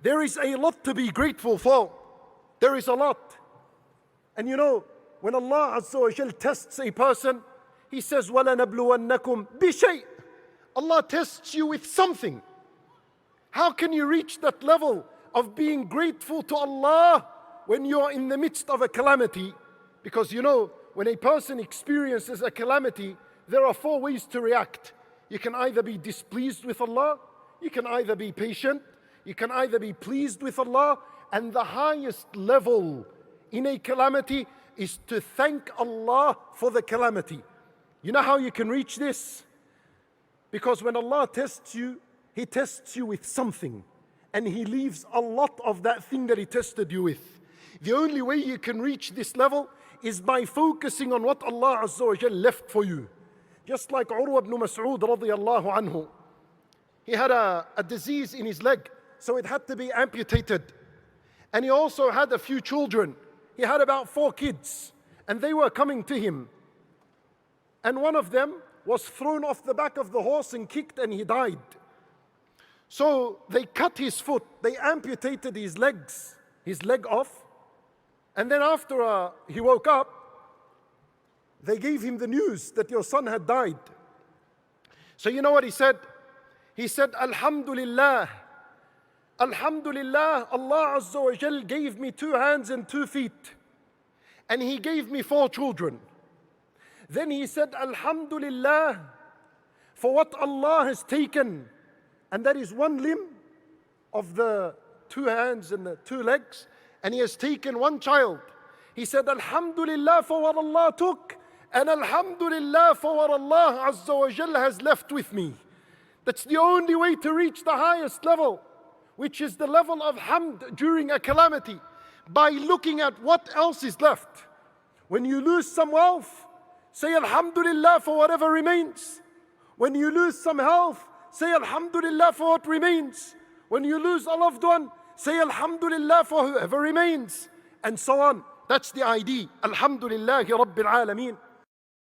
There is a lot to be grateful for. There is a lot. And you know, when Allah Azza wa Jal tests a person, He says, وَلَنَبْلُوَنَّكُمْ بِشَيْءٍ. Allah tests you with something. How can you reach that level of being grateful to Allah when you're in the midst of a calamity? Because you know, when a person experiences a calamity, there are 4 ways to react. You can either be displeased with Allah, you can either be patient, you can either be pleased with Allah, and the highest level in a calamity is to thank Allah for the calamity. You know how you can reach this? Because when Allah tests you, He tests you with something, and He leaves a lot of that thing that He tested you with. The only way you can reach this level is by focusing on what Allah Azza wa Jal left for you. Just like Urwa ibn Mas'ud radiyallahu anhu. He had a disease in his leg, so it had to be amputated. And he also had a few children. He had about 4 kids, and they were coming to him. And one of them was thrown off the back of the horse and kicked, and he died. So they cut his foot, they amputated his leg off, and then after he woke up, they gave him the news that your son had died. So you know what he said? He said, Alhamdulillah, Alhamdulillah, Allah Azza wa Jal gave me 2 hands and 2 feet, and He gave me 4 children. Then he said, Alhamdulillah, for what Allah has taken, and that is 1 limb of the 2 hands and the 2 legs, and He has taken 1 child. He said, Alhamdulillah for what Allah took, and Alhamdulillah for what Allah Azza wa Jalla has left with me. That's the only way to reach the highest level, which is the level of hamd during a calamity, by looking at what else is left. When you lose some wealth, say Alhamdulillah for whatever remains. When you lose some health, say Alhamdulillah for what remains. When you lose a loved one, say Alhamdulillah for whoever remains. And so on. That's the idea. Alhamdulillahi Rabbil Alameen.